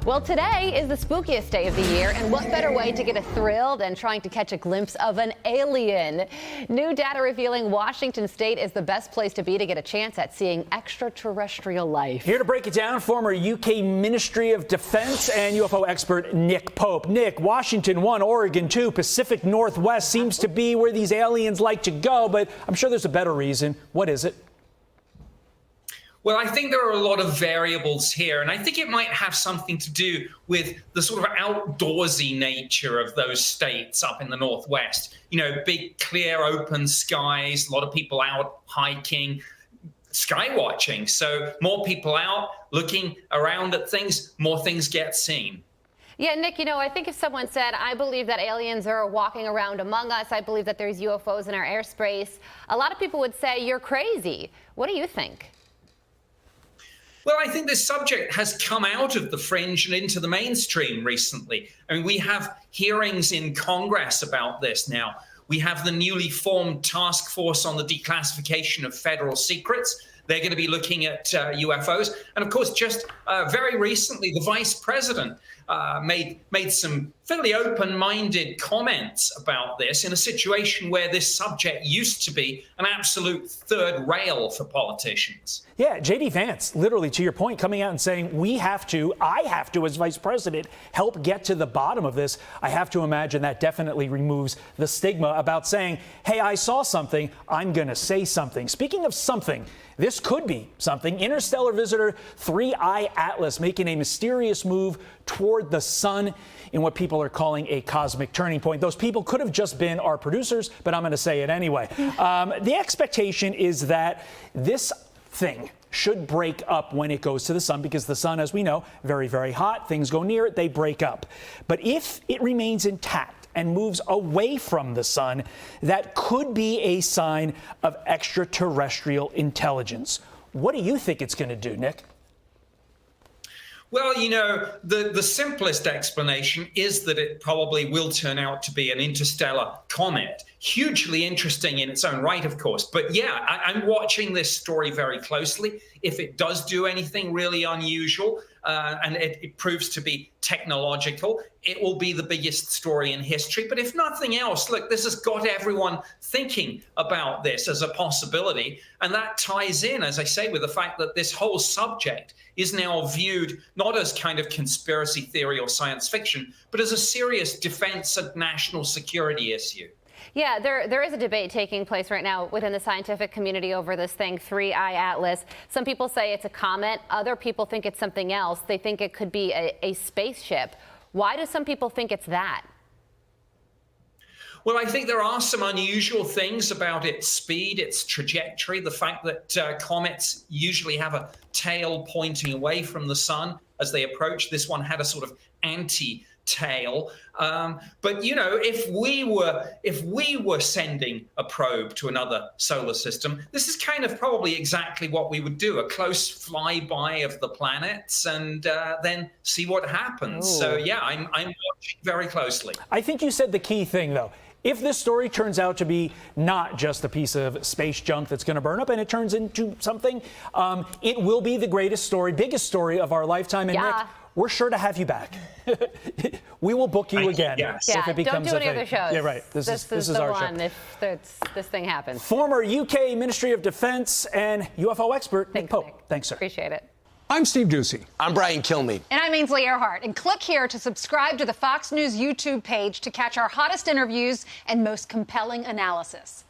Well, today is the spookiest day of the year, and what better way to get a thrill than trying to catch a glimpse of an alien? New data revealing Washington state is the best place to be to get a chance at seeing extraterrestrial life. Here to break it down, former UK Ministry of Defense and UFO expert Nick Pope. Nick, Washington 1, Oregon 2, Pacific Northwest seems to be where these aliens like to go, but I'm sure there's a better reason. What is it? Well, I think there are a lot of variables here, and I think it might have something to do with the sort of outdoorsy nature of those states up in the Northwest. You know, big, clear, open skies, a lot of people out hiking, sky watching. So more people out looking around at things, more things get seen. Yeah, Nick, you know, I think if someone said, I believe that aliens are walking around among us, I believe that there's UFOs in our airspace, a lot of people would say, you're crazy. What do you think? Well, I think this subject has come out of the fringe and into the mainstream recently. I mean, we have hearings in Congress about this now. We have the newly formed task force on the declassification of federal secrets. They're going to be looking at UFOs. And of course, just very recently, the vice president made some fairly open-minded comments about this in a situation where this subject used to be an absolute third rail for politicians. Yeah, J.D. Vance, literally to your point, coming out and saying, I have to, as vice president, help get to the bottom of this. I have to imagine that definitely removes the stigma about saying, hey, I saw something, I'm going to say something. Speaking of something, this could be something. Interstellar visitor 3I Atlas making a mysterious move toward the sun in what people are calling a cosmic turning point. Those people could have just been our producers, but I'm going to say it anyway. The expectation is that this thing should break up when it goes to the sun, because the sun, as we know, very, very hot. Things go near it, they break up. But if it remains intact and moves away from the sun, that could be a sign of extraterrestrial intelligence. What do you think it's going to do, Nick? Well, you know, the simplest explanation is that it probably will turn out to be an interstellar comet. Hugely interesting in its own right, of course. But yeah, I'm watching this story very closely. If it does do anything really unusual, and it proves to be technological, it will be the biggest story in history. But if nothing else, look, this has got everyone thinking about this as a possibility. And that ties in, as I say, with the fact that this whole subject is now viewed not as kind of conspiracy theory or science fiction, but as a serious defense and national security issue. Yeah, there is a debate taking place right now within the scientific community over this thing, 3I Atlas. Some people say it's a comet. Other people think it's something else. They think it could be a spaceship. Why do some people think it's that? Well, I think there are some unusual things about its speed, its trajectory, the fact that comets usually have a tail pointing away from the sun as they approach. This one had a sort of anti-tail. But, you know, if we were sending a probe to another solar system, this is kind of probably exactly what we would do, a close flyby of the planets and then see what happens. Ooh. So, yeah, I'm watching very closely. I think you said the key thing, though. If this story turns out to be not just a piece of space junk that's going to burn up and it turns into something, it will be the greatest story, biggest story of our lifetime. And Nick, we're sure to have you back. We will book you again if it becomes don't do any other shows. Yeah, right. This is our show. If this thing happens. Former UK Ministry of Defense and UFO expert Nick Pope. Nick. Thanks, sir. Appreciate it. I'm Steve Ducey. I'm Brian Kilmeade. And I'm Ainsley Earhart. And click here to subscribe to the Fox News YouTube page to catch our hottest interviews and most compelling analysis.